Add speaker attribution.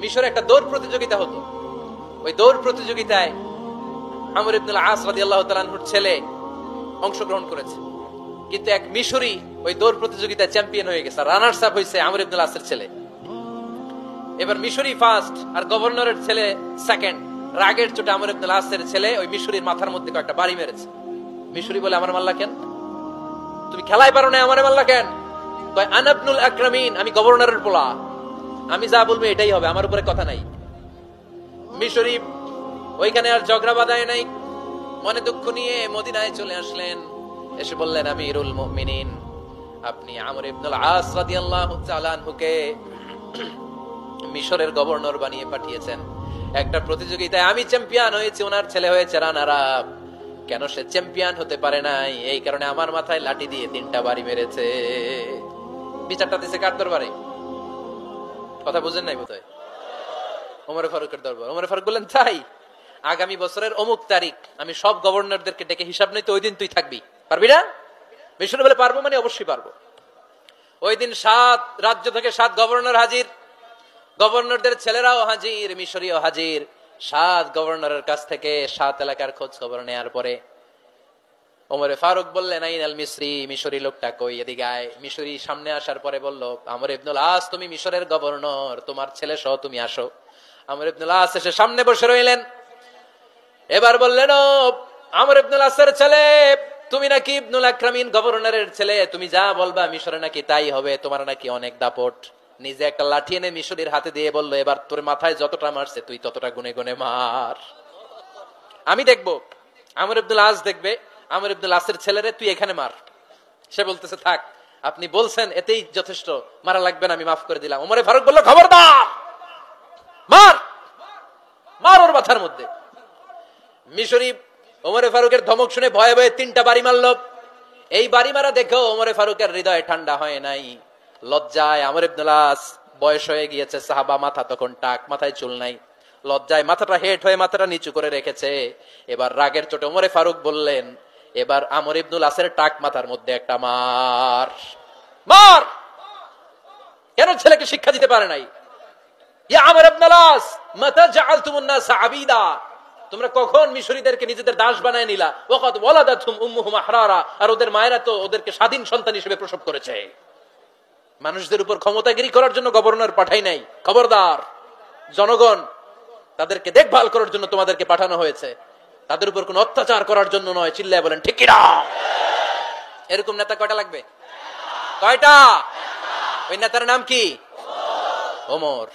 Speaker 1: মিশরে একটা দৌড় প্রতিযোগিতা হতো। ওই দৌড় প্রতিযোগিতায় আমর ইবনুল আস রাদিয়াল্লাহু তাআলা আনহুর ছেলে অংশগ্রহণ করেছে, কিন্তু এক মিশরি ওই দৌড় প্রতিযোগিতায় চ্যাম্পিয়ন হয়ে গেছে, রানার্স আপ হয়েছে আমর ইবনুল আসের ছেলে। এবার মিশরি ফার্স্ট আর গভর্নরের ছেলে সেকেন্ড। রাগের চোটে আমর ইবনুল আসের ছেলে ওই মিশরির মাথার মধ্যে কয়েকটা বাড়ি মেরেছে। মিশরি বলে, আমার মাল্লা কেন? তুমি খেলায় পারো না, আমারে মাল্লা কেন? কয়, আনা ইবনুল আকরামিন, আমি গভর্নরের পোলা, আমি যা বলবো এটাই হবে, আমার উপরে কথা নাই। মিশরি ওইখানে আর ঝগড়া বাঁধায় নাই, মনে দুঃখ নিয়ে মদিনায় চলে আসলেন। এসে বললেন, আমিরুল মুমিনিন, আপনি আমর ইবনুল আস রাদিয়াল্লাহু তাআলা আনহুকে মিশরের গভর্নর বানিয়ে পাঠিয়েছেন। একটা প্রতিযোগিতায় আমি চ্যাম্পিয়ন হয়েছি, ওনার ছেলে হয়েছে রানার আপ। কেন সে চ্যাম্পিয়ন হতে পারে নাই? এই কারণে আমার মাথায় লাঠি দিয়ে 3টা বাড়ি মেরেছে। বিচারটা দিছে কার দরবারে? কথা বুঝেন নাই বোধহয়? ওমর ফারুকের দরবার। ওমর ফারুক বললেন, তাই আগামী বছরের অমুক তারিখ আমি সব গভর্নরদেরকে ডেকে হিসাব নিতে, ওই দিন তুই থাকবি, পারবি না? মিশরে বলে, পারবো মানে অবশ্যই পারবো। ওই দিন 7 রাজ্য থেকে 7 গভর্নর হাজির, গভর্নরদের ছেলেরাও হাজির, মিশরীয় হাজির। 7 গভর্নরের কাছ থেকে 7 এলাকার খোঁজ খবর নেয়ার পরে ওমরে ফারুক বললেন, আইনাল মিসরি, মিশরি লোকটা কই, এদিকে আয়। মিশরি সামনে আসার পরে বলল, আমর ইবনুল আস, তুমি মিশরের গভর্নর, তোমার ছেলে সহ তুমি আসো। আমর ইবনুল আস এসে সামনে বসে রইলেন। এবার বললেন, ও আমর ইবনুল আসের ছেলে, তুমি নাকি ইবনুল আকরামিন গভর্নরের ছেলে, তুমি যা বলবা মিশরে নাকি তাই হবে, তোমার নাকি অনেক দাপট। নিজে একটা লাঠি এনে মিশরীর হাতে দিয়ে বলল, এবার তোর মাথায় যতটা মারছে তুই ততটা গুনে গুনে মার, আমি দেখবো। আমর ইবনুল আস দেখবে, আমর ইবনুল আসের ছেলেরে তুই এখানে মার। সে বলতেছে, থাক, আপনি বলছেন এতেই যথেষ্ট, মারা লাগবে না, আমি মাফ করে দিলাম। ওমরে ফারুক বলল, খবরদার, মার, মার ওর মাথার মধ্যে। মিশরি ওমরে ফারুকের ধমক শুনে ভয়ে ভয়ে 3টা বাড়ি মারল। এই বাড়ি মারা দেখেও ওমরে ফারুকের হৃদয় ঠান্ডা হয় নাই। লজ্জায় আমর ইবনুল আস, বয়স হয়ে গিয়েছে, সাহাবা, মাথা তখন টাক, মাথায় চুল নাই, লজ্জায় মাথাটা হেট হয়ে মাথাটা নিচু করে রেখেছে। এবার রাগের চোটে ওমরে ফারুক বললেন, এবার আমর ইবনুল আসের টাক মাথার মধ্যে একটা মার, মার। কেন ছেলেকে শিক্ষা দিতে পারে নাই? ইয়া আমর ইবনুল আস, মাতা জাআলতুমুন নাস আবিদা, তোমরা কখন মিশরীদেরকে নিজেদের দাস বানায় নিলা? ওয়াকাদ ওয়ালাদাতুহুম উম্মুহুম আহরারা, আর ওদের মায়েরা তো ওদেরকে স্বাধীন সন্তান হিসেবে প্রসব করেছে। মানুষদের উপর ক্ষমতাগিরি করার জন্য গভর্নর পাঠাই নাই। খবরদার, জনগণ, তাদেরকে দেখভাল করার জন্য তোমাদেরকে পাঠানো হয়েছে, তাদের উপর কোন অত্যাচার করার জন্য নয়। চিল্লায় বলেন ঠিক কিনা? এরকম নেতা কয়টা লাগবে? কয়টা? ওই নেতার নাম কি? ওমর।